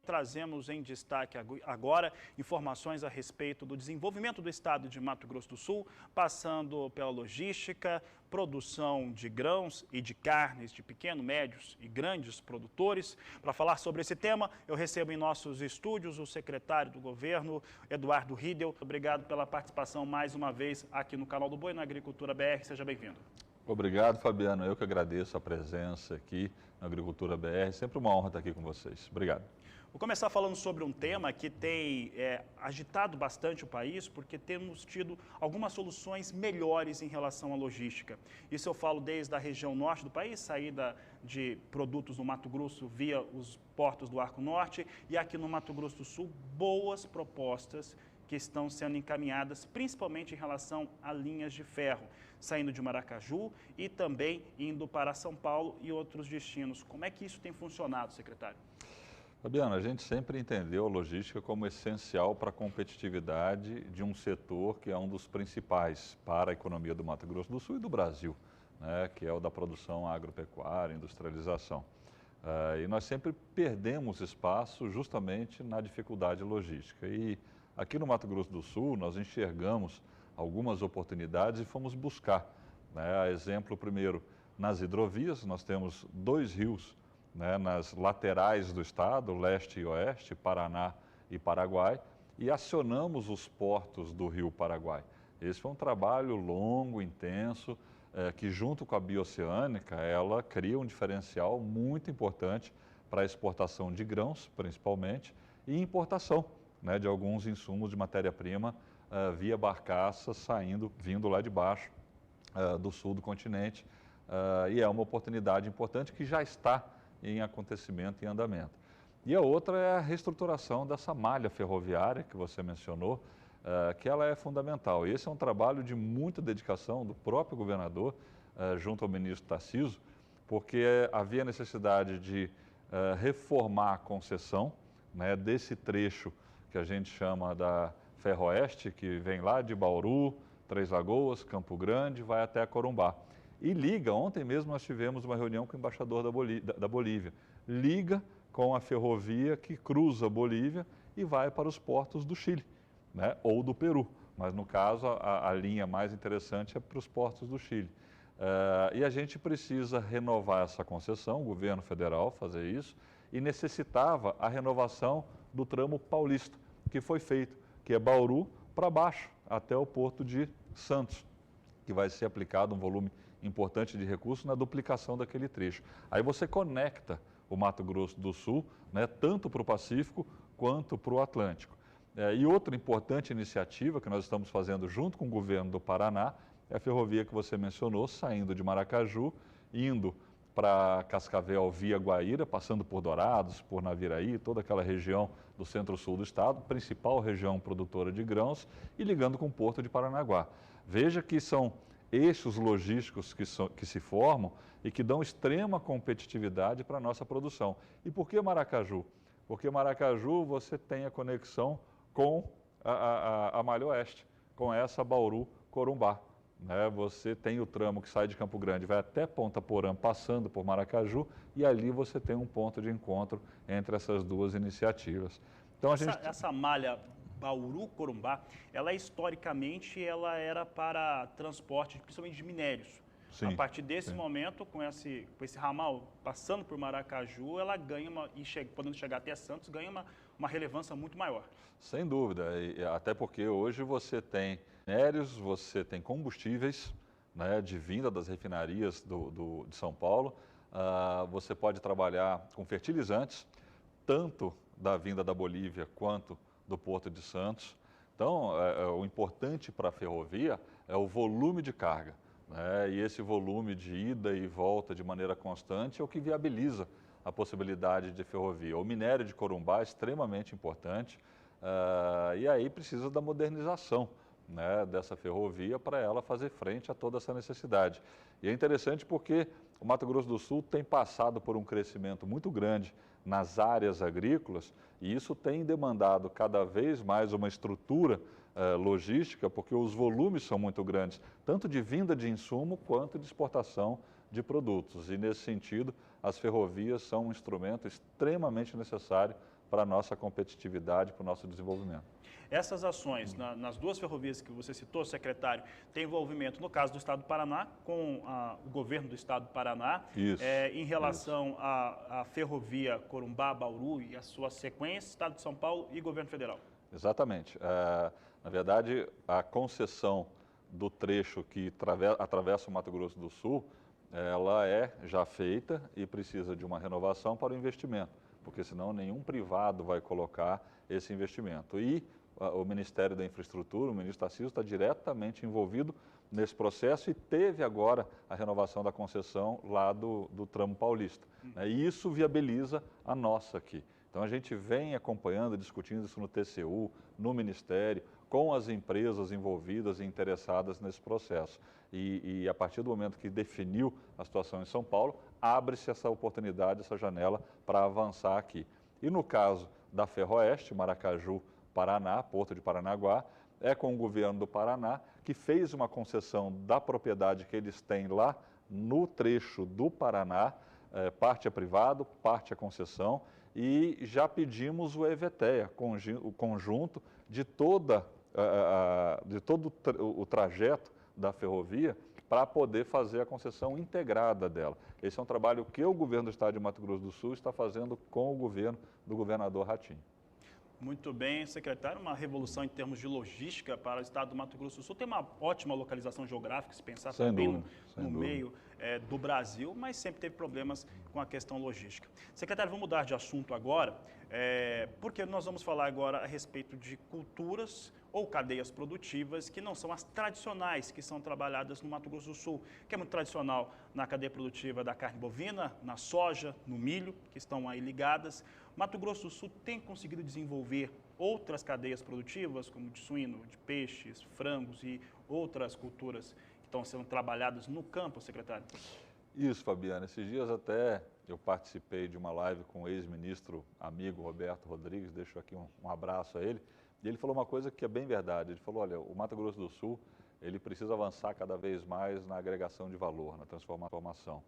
Trazemos em destaque agora informações a respeito do desenvolvimento do estado de Mato Grosso do Sul, passando pela logística, produção de grãos e de carnes de pequenos, médios e grandes produtores. Para falar sobre esse tema, eu recebo em nossos estúdios o secretário do governo, Eduardo Riedel. Obrigado pela participação mais uma vez aqui no Canal do Boi, na Agricultura BR. Seja bem-vindo. Obrigado, Fabiano. Eu que agradeço a presença aqui na Agricultura BR. Sempre uma honra estar aqui com vocês. Obrigado. Vou começar falando sobre um tema que tem agitado bastante o país, porque temos tido algumas soluções melhores em relação à logística. Isso eu falo desde a região norte do país, saída de produtos no Mato Grosso via os portos do Arco Norte, e aqui no Mato Grosso do Sul, boas propostas que estão sendo encaminhadas, principalmente em relação a linhas de ferro, saindo de Maracaju e também indo para São Paulo e outros destinos. Como é que isso tem funcionado, secretário? Fabiano, a gente sempre entendeu a logística como essencial para a competitividade de um setor que é um dos principais para a economia do Mato Grosso do Sul e do Brasil, né, que é o da produção agropecuária, industrialização. E nós sempre perdemos espaço justamente na dificuldade logística. E aqui no Mato Grosso do Sul, nós enxergamos algumas oportunidades e fomos buscar, né, exemplo primeiro, nas hidrovias, nós temos 2 rios, né, nas laterais do estado, leste e oeste, Paraná e Paraguai, e acionamos os portos do Rio Paraguai. Esse foi um trabalho longo, intenso, que junto com a Bioceânica, ela cria um diferencial muito importante para a exportação de grãos, principalmente, e importação, né, de alguns insumos de matéria-prima via barcaça vindo lá de baixo, do sul do continente, e é uma oportunidade importante que já está em acontecimento, em andamento. E a outra é a reestruturação dessa malha ferroviária que você mencionou, que ela é fundamental. E esse é um trabalho de muita dedicação do próprio governador, junto ao ministro Tarcísio, porque havia necessidade de reformar a concessão, né, desse trecho que a gente chama da Ferroeste, que vem lá de Bauru, Três Lagoas, Campo Grande, vai até Corumbá. E liga, ontem mesmo nós tivemos uma reunião com o embaixador da Bolívia, liga com a ferrovia que cruza a Bolívia e vai para os portos do Chile, né, ou do Peru, mas no caso a linha mais interessante é para os portos do Chile. E a gente precisa renovar essa concessão, o governo federal fazer isso, e necessitava a renovação do tramo paulista, que foi feito, que é Bauru para baixo, até o porto de Santos, que vai ser aplicado um volume importante de recursos na duplicação daquele trecho. Aí você conecta o Mato Grosso do Sul, né, tanto para o Pacífico quanto para o Atlântico. E outra importante iniciativa que nós estamos fazendo junto com o governo do Paraná é a ferrovia que você mencionou, saindo de Maracaju, indo para Cascavel via Guaíra, passando por Dourados, por Naviraí, toda aquela região do centro-sul do estado, principal região produtora de grãos, e ligando com o porto de Paranaguá. Veja que são eixos logísticos que se formam e que dão extrema competitividade para a nossa produção. E por que Maracaju? Porque Maracaju você tem a conexão com a Malha Oeste, com essa Bauru-Corumbá. Né? Você tem o tramo que sai de Campo Grande, vai até Ponta Porã, passando por Maracaju, e ali você tem um ponto de encontro entre essas duas iniciativas. Então, essa malha Bauru-Corumbá, ela historicamente ela era para transporte, principalmente de minérios. Sim, a partir desse momento, com esse ramal passando por Maracaju, ela ganha podendo chegar até Santos, ganha uma relevância muito maior. Sem dúvida, até porque hoje você tem minérios, você tem combustíveis, né, de vinda das refinarias de São Paulo, você pode trabalhar com fertilizantes, tanto da vinda da Bolívia quanto do Porto de Santos. Então, o importante para a ferrovia é o volume de carga, né? E esse volume de ida e volta de maneira constante é o que viabiliza a possibilidade de ferrovia. O minério de Corumbá é extremamente importante, e aí precisa da modernização, né, dessa ferrovia para ela fazer frente a toda essa necessidade. E é interessante porque o Mato Grosso do Sul tem passado por um crescimento muito grande nas áreas agrícolas e isso tem demandado cada vez mais uma estrutura logística, porque os volumes são muito grandes, tanto de vinda de insumo quanto de exportação de produtos. E nesse sentido, as ferrovias são um instrumento extremamente necessário para a nossa competitividade, para o nosso desenvolvimento. Essas ações, nas duas ferrovias que você citou, secretário, tem envolvimento, no caso do Estado do Paraná, com o governo do Estado do Paraná, em relação à ferrovia Corumbá-Bauru e a sua sequência, Estado de São Paulo e governo federal. Exatamente. Na verdade, a concessão do trecho que atravessa o Mato Grosso do Sul, ela é já feita e precisa de uma renovação para o investimento, porque senão nenhum privado vai colocar esse investimento. E o Ministério da Infraestrutura, o ministro Tarcísio, está diretamente envolvido nesse processo e teve agora a renovação da concessão lá do tramo paulista. E isso viabiliza a nossa aqui. Então a gente vem acompanhando, discutindo isso no TCU, no Ministério, com as empresas envolvidas e interessadas nesse processo. E a partir do momento que definiu a situação em São Paulo, abre-se essa oportunidade, essa janela para avançar aqui. E no caso da Ferroeste, Maracaju, Paraná, Porto de Paranaguá, é com o governo do Paraná, que fez uma concessão da propriedade que eles têm lá no trecho do Paraná, parte é privado, parte é concessão, e já pedimos o EVTEA, o conjunto de todo o trajeto da ferrovia, para poder fazer a concessão integrada dela. Esse é um trabalho que o governo do Estado de Mato Grosso do Sul está fazendo com o governo do governador Ratinho. Muito bem, secretário, uma revolução em termos de logística para o estado do Mato Grosso do Sul. Tem uma ótima localização geográfica, se pensar também no meio do Brasil, mas sempre teve problemas com a questão logística. Secretário, vamos mudar de assunto agora, porque nós vamos falar agora a respeito de culturas ou cadeias produtivas que não são as tradicionais que são trabalhadas no Mato Grosso do Sul, que é muito tradicional na cadeia produtiva da carne bovina, na soja, no milho, que estão aí ligadas. Mato Grosso do Sul tem conseguido desenvolver outras cadeias produtivas, como de suíno, de peixes, frangos e outras culturas que estão sendo trabalhadas no campo, secretário? Isso, Fabiano. Esses dias até eu participei de uma live com o ex-ministro amigo Roberto Rodrigues, deixo aqui um abraço a ele, e ele falou uma coisa que é bem verdade. Ele falou, olha, o Mato Grosso do Sul, ele precisa avançar cada vez mais na agregação de valor, na transformação.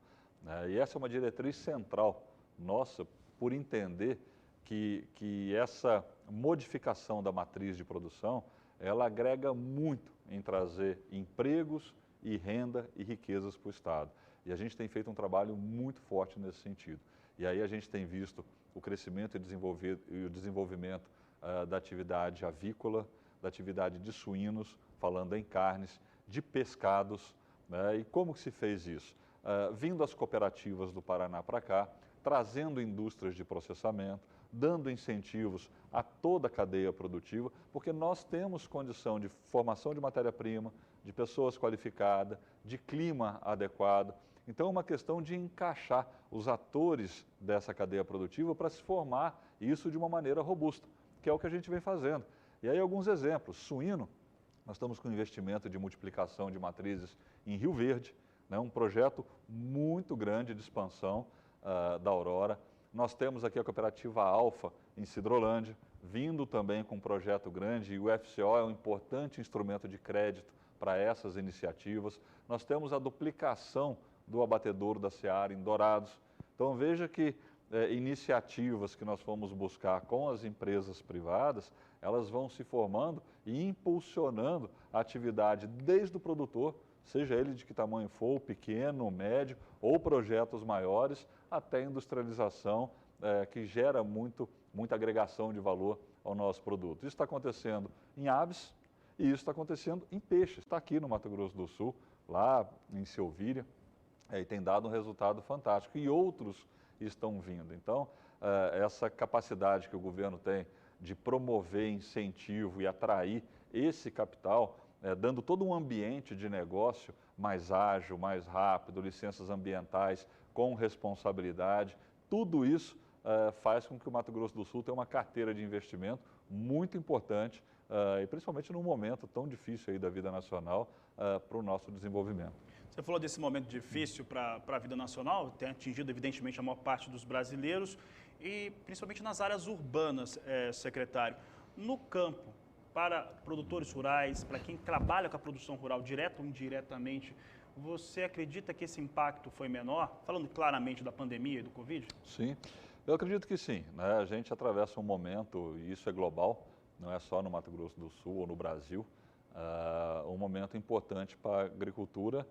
E essa é uma diretriz central nossa, por entender que essa modificação da matriz de produção, ela agrega muito em trazer empregos e renda e riquezas para o Estado. E a gente tem feito um trabalho muito forte nesse sentido. E aí a gente tem visto o crescimento e o desenvolvimento da atividade avícola, da atividade de suínos, falando em carnes, de pescados. E como que se fez isso? Vindo as cooperativas do Paraná para cá, trazendo indústrias de processamento, dando incentivos a toda a cadeia produtiva, porque nós temos condição de formação de matéria-prima, de pessoas qualificadas, de clima adequado. Então, é uma questão de encaixar os atores dessa cadeia produtiva para se formar isso de uma maneira robusta, que é o que a gente vem fazendo. E aí, alguns exemplos. Suíno, nós estamos com investimento de multiplicação de matrizes em Rio Verde, um projeto muito grande de expansão da Aurora. Nós temos aqui a cooperativa Alfa, em Sidrolândia, vindo também com um projeto grande, e o FCO é um importante instrumento de crédito para essas iniciativas. Nós temos a duplicação do abatedouro da Seara em Dourados. Então, veja que iniciativas que nós fomos buscar com as empresas privadas, elas vão se formando e impulsionando a atividade desde o produtor, seja ele de que tamanho for, pequeno, médio, ou projetos maiores, até industrialização, que gera muita agregação de valor ao nosso produto. Isso está acontecendo em aves e isso está acontecendo em peixes. Está aqui no Mato Grosso do Sul, lá em Silvíria, e tem dado um resultado fantástico. E outros estão vindo. Então, essa capacidade que o governo tem de promover incentivo e atrair esse capital, dando todo um ambiente de negócio mais ágil, mais rápido, licenças ambientais com responsabilidade, tudo isso faz com que o Mato Grosso do Sul tenha uma carteira de investimento muito importante, e principalmente num momento tão difícil aí da vida nacional para o nosso desenvolvimento. Você falou desse momento difícil para a vida nacional, tem atingido evidentemente a maior parte dos brasileiros e principalmente nas áreas urbanas, secretário. No campo, para produtores rurais, para quem trabalha com a produção rural, direto ou indiretamente, você acredita que esse impacto foi menor? Falando claramente da pandemia e do Covid? Sim. Eu acredito que sim, né? A gente atravessa um momento, e isso é global, não é só no Mato Grosso do Sul ou no Brasil, um momento importante para a agricultura,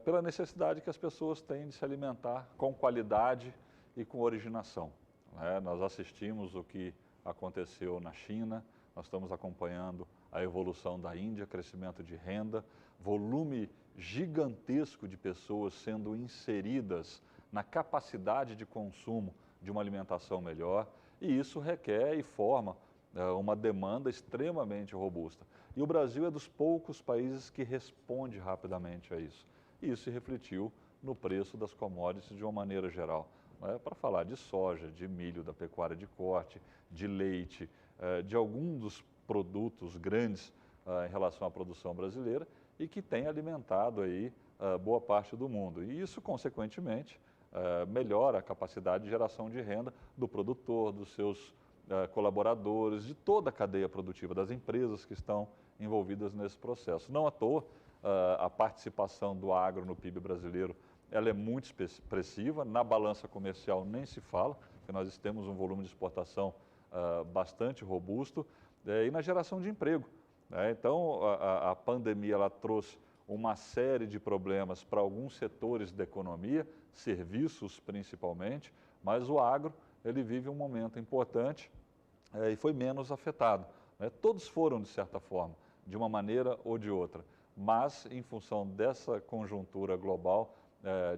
pela necessidade que as pessoas têm de se alimentar com qualidade e com originação, né? Nós assistimos o que aconteceu na China, nós estamos acompanhando a evolução da Índia, crescimento de renda, volume gigantesco de pessoas sendo inseridas na capacidade de consumo de uma alimentação melhor, e isso requer e forma uma demanda extremamente robusta. E o Brasil é dos poucos países que responde rapidamente a isso. E isso se refletiu no preço das commodities de uma maneira geral. Para falar de soja, de milho, da pecuária de corte, de leite, de alguns dos produtos grandes em relação à produção brasileira e que tem alimentado aí boa parte do mundo. E isso, consequentemente, melhora a capacidade de geração de renda do produtor, dos seus colaboradores, de toda a cadeia produtiva, das empresas que estão envolvidas nesse processo. Não à toa, a participação do agro no PIB brasileiro ela é muito expressiva, na balança comercial nem se fala, porque nós temos um volume de exportação bastante robusto, e na geração de emprego, né? Então, a pandemia ela trouxe uma série de problemas para alguns setores da economia, serviços principalmente, mas o agro ele vive um momento importante e foi menos afetado, né? Todos foram, de certa forma, de uma maneira ou de outra, mas em função dessa conjuntura global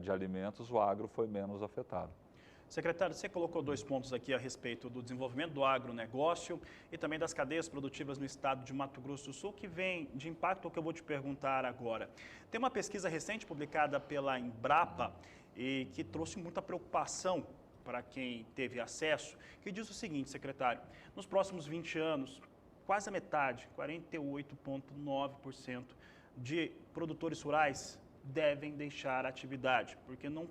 de alimentos, o agro foi menos afetado. Secretário, você colocou 2 pontos aqui a respeito do desenvolvimento do agronegócio e também das cadeias produtivas no estado de Mato Grosso do Sul, que vem de impacto ao que eu vou te perguntar agora. Tem uma pesquisa recente publicada pela Embrapa e que trouxe muita preocupação para quem teve acesso, que diz o seguinte, secretário, nos próximos 20 anos, quase a metade, 48,9% de produtores rurais devem deixar a atividade, porque não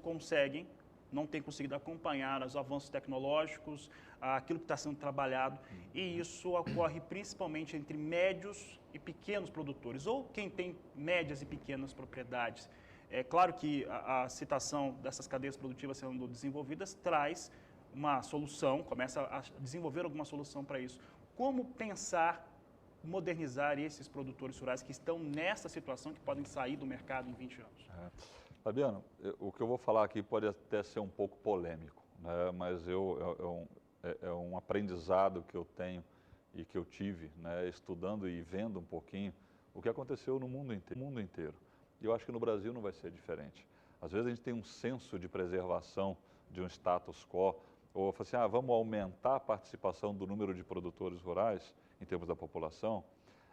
têm conseguido acompanhar os avanços tecnológicos, aquilo que está sendo trabalhado, e isso ocorre principalmente entre médios e pequenos produtores, ou quem tem médias e pequenas propriedades. É claro que a citação dessas cadeias produtivas sendo desenvolvidas traz uma solução, começa a desenvolver alguma solução para isso. Como pensar, modernizar esses produtores rurais que estão nessa situação, que podem sair do mercado em 20 anos? Fabiano, o que eu vou falar aqui pode até ser um pouco polêmico, né? Mas é um aprendizado que eu tenho e que eu tive, né, estudando e vendo um pouquinho o que aconteceu no mundo inteiro. E eu acho que no Brasil não vai ser diferente. Às vezes a gente tem um senso de preservação de um status quo, ou fala assim, vamos aumentar a participação do número de produtores rurais em termos da população.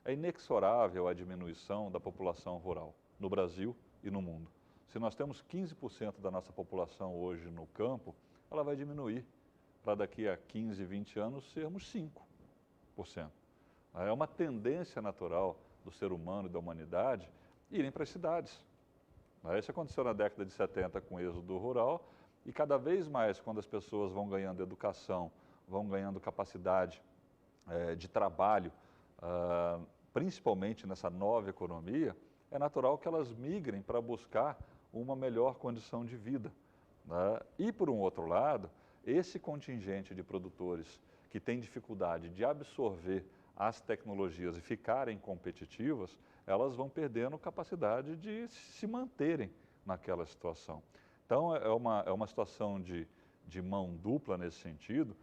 É inexorável a diminuição da população rural no Brasil e no mundo. Se nós temos 15% da nossa população hoje no campo, ela vai diminuir para daqui a 15, 20 anos sermos 5%. É uma tendência natural do ser humano e da humanidade irem para as cidades. Isso aconteceu na década de 70 com o êxodo rural e cada vez mais, quando as pessoas vão ganhando educação, vão ganhando capacidade de trabalho, principalmente nessa nova economia, é natural que elas migrem para buscar uma melhor condição de vida, né? E, por um outro lado, esse contingente de produtores que tem dificuldade de absorver as tecnologias e ficarem competitivas, elas vão perdendo capacidade de se manterem naquela situação. Então, é uma situação de mão dupla nesse sentido,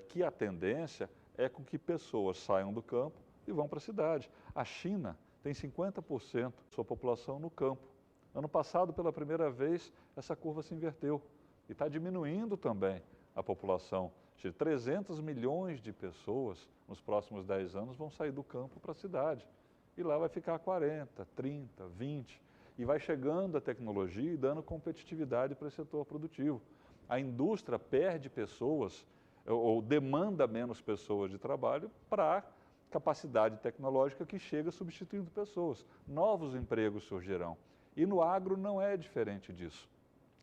que a tendência é com que pessoas saiam do campo e vão para a cidade. A China tem 50% da sua população no campo. Ano passado, pela primeira vez, essa curva se inverteu e está diminuindo também a população. 300 milhões de pessoas nos próximos 10 anos vão sair do campo para a cidade. E lá vai ficar 40, 30, 20. E vai chegando a tecnologia e dando competitividade para esse setor produtivo. A indústria perde pessoas ou demanda menos pessoas de trabalho para a capacidade tecnológica que chega substituindo pessoas. Novos empregos surgirão. E no agro não é diferente disso.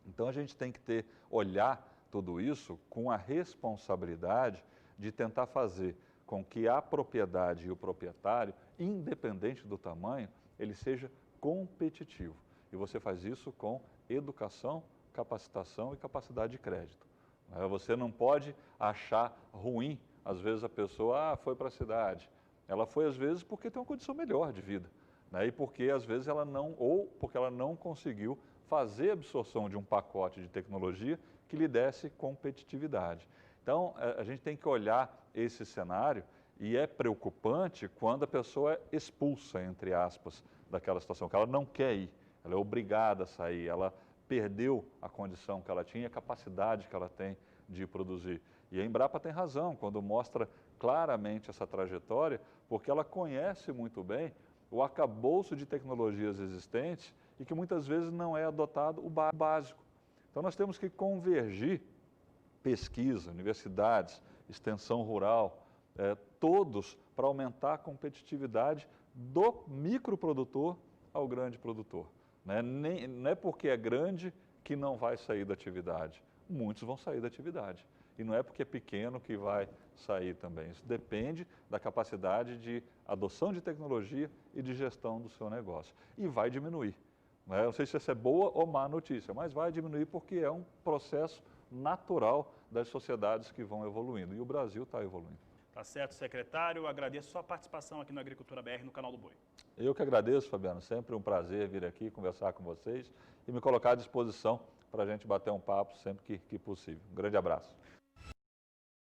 Então a gente tem que olhar tudo isso com a responsabilidade de tentar fazer com que a propriedade e o proprietário, independente do tamanho, ele seja competitivo. E você faz isso com educação, capacitação e capacidade de crédito. Você não pode achar ruim, às vezes a pessoa foi para a cidade. Ela foi às vezes porque tem uma condição melhor de vida, né? E porque às vezes ela não, ou porque ela não conseguiu fazer a absorção de um pacote de tecnologia que lhe desse competitividade. Então, a gente tem que olhar esse cenário e é preocupante quando a pessoa é expulsa, entre aspas, daquela situação, que ela não quer ir, ela é obrigada a sair, ela perdeu a condição que ela tinha, a capacidade que ela tem de produzir. E a Embrapa tem razão quando mostra claramente essa trajetória, porque ela conhece muito bem o arcabouço de tecnologias existentes e que muitas vezes não é adotado o básico. Então nós temos que convergir pesquisa, universidades, extensão rural, todos para aumentar a competitividade do microprodutor ao grande produtor. Não é porque é grande que não vai sair da atividade. Muitos vão sair da atividade. E não é porque é pequeno que vai sair também. Isso depende da capacidade de adoção de tecnologia e de gestão do seu negócio. E vai diminuir. Não sei se essa é boa ou má notícia, mas vai diminuir porque é um processo natural das sociedades que vão evoluindo. E o Brasil está evoluindo. Tá certo, secretário. Agradeço a sua participação aqui no Agricultura BR, no Canal do Boi. Eu que agradeço, Fabiano. Sempre um prazer vir aqui conversar com vocês e me colocar à disposição para a gente bater um papo sempre que possível. Um grande abraço.